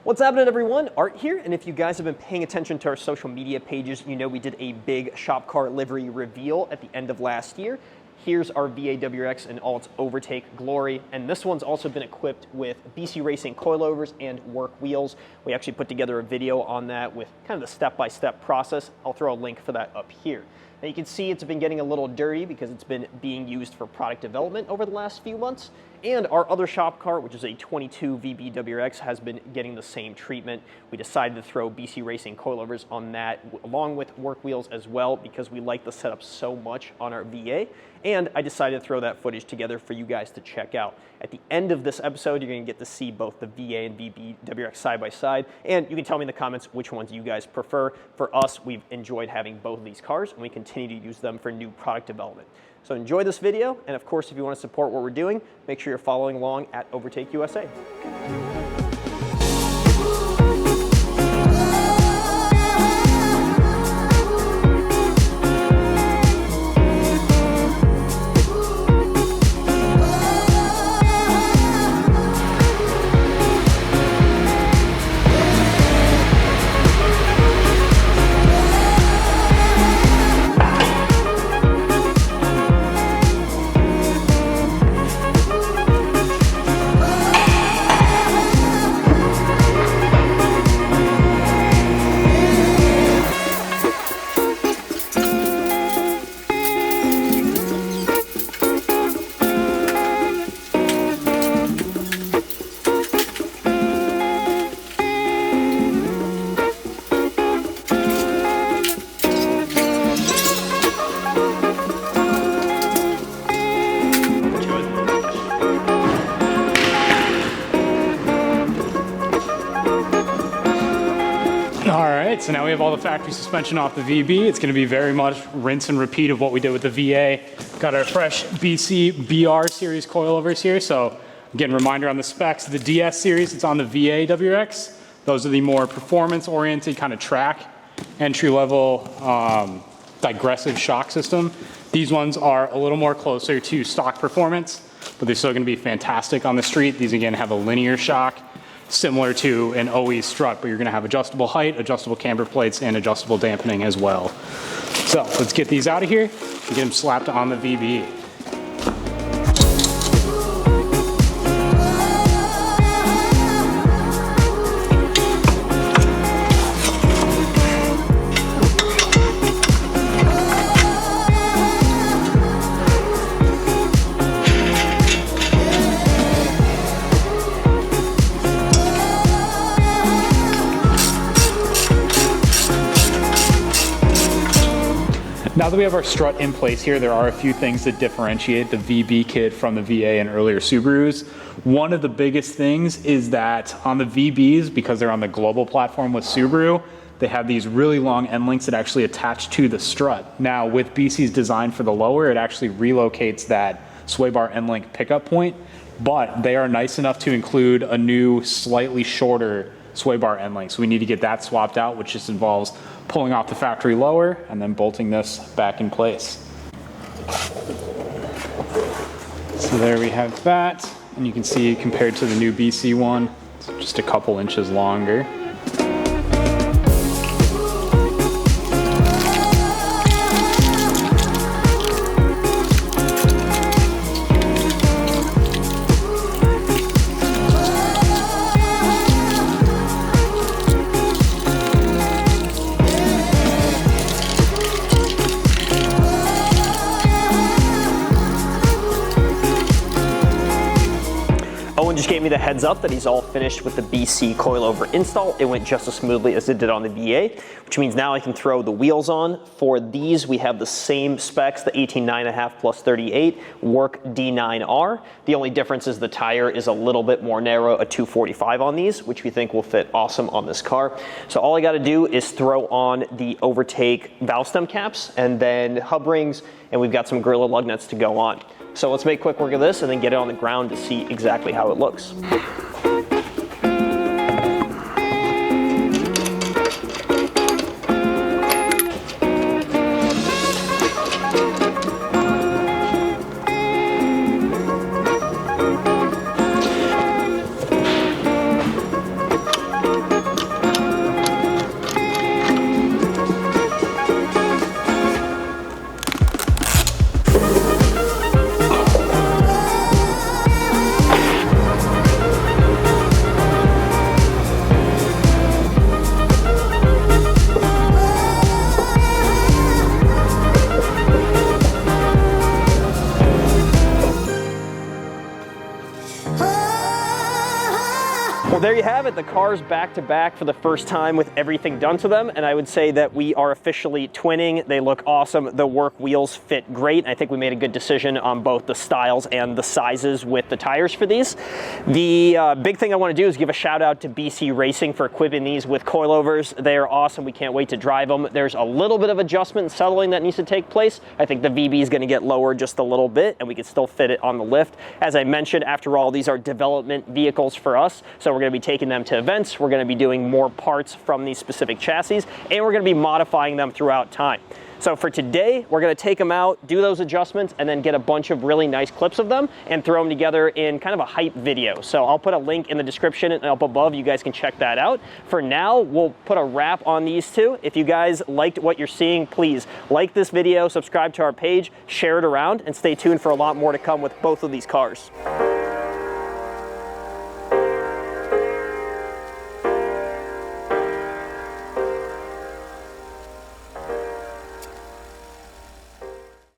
What's happening, everyone? Art here, and if you guys have been paying attention to our social media pages, you know we did a big shop car livery reveal at the end of last year. Here's our VA WRX in all its overtake glory, and this one's also been equipped with BC Racing coilovers and work wheels. We actually put together a video on that with kind of the step-by-step process. I'll throw a link for that up here. Now you can see it's been getting a little dirty because it's been being used for product development over the last few months. And our other shop car, which is a 22 VB WRX, has been getting the same treatment. We decided to throw BC Racing coilovers on that along with work wheels as well because we like the setup so much on our VA. And I decided to throw that footage together for you guys to check out. At the end of this episode, you're going to get to see both the VA and VB WRX side by side. And you can tell me in the comments which ones you guys prefer. For us, we've enjoyed having both of these cars, and we continue to use them for new product development. So enjoy this video, and of course, if you want to support what we're doing, make sure you're following along at Overtake USA. So now we have all the factory suspension off the VB. It's going to be very much rinse and repeat of what we did with the VA. Got our fresh BC BR series coilovers here. So again, reminder on the specs, the DS series, it's on the VA WRX. Those are the more performance oriented kind of track, entry level digressive shock system. These ones are a little more closer to stock performance, but they're still going to be fantastic on the street. These again have a linear shock, similar to an OE strut, but you're gonna have adjustable height, adjustable camber plates, and adjustable dampening as well. So let's get these out of here and get them slapped on the VB. Now that we have our strut in place here, there are a few things that differentiate the VB kit from the VA and earlier Subarus. One of the biggest things is that on the VBs, because they're on the global platform with Subaru, they have these really long end links that actually attach to the strut. Now with BC's design for the lower, it actually relocates that sway bar end link pickup point, but they are nice enough to include a new, slightly shorter sway bar end link. So we need to get that swapped out, which just involves pulling off the factory lower and then bolting this back in place. So there we have that, and you can see compared to the new BC one, it's just a couple inches longer. Owen just gave me the heads up that he's all finished with the BC coilover install. It went just as smoothly as it did on the VA, which means now I can throw the wheels on. For these, we have the same specs, the 18.5 plus 38, work D9R. The only difference is the tire is a little bit more narrow, a 245 on these, which we think will fit awesome on this car. So all I gotta do is throw on the Overtake valve stem caps and then hub rings, and we've got some Gorilla lug nuts to go on. So let's make quick work of this and then get it on the ground to see exactly how it looks. Well, there you have it. The cars back to back for the first time with everything done to them. And I would say that we are officially twinning. They look awesome. The work wheels fit great. I think we made a good decision on both the styles and the sizes with the tires for these. The big thing I want to do is give a shout out to BC Racing for equipping these with coilovers. They are awesome. We can't wait to drive them. There's a little bit of adjustment and settling that needs to take place. I think the VB is going to get lower just a little bit and we can still fit it on the lift. As I mentioned, after all, these are development vehicles for us. So we're going to be taking them to events, we're going to be doing more parts from these specific chassis, and we're going to be modifying them throughout time. So for today, we're going to take them out, do those adjustments, and then get a bunch of really nice clips of them and throw them together in kind of a hype video. So I'll put a link in the description and up above. You guys can check that out. For now, we'll put a wrap on these two. If you guys liked what you're seeing, please like this video, subscribe to our page, share it around, and stay tuned for a lot more to come with both of these cars.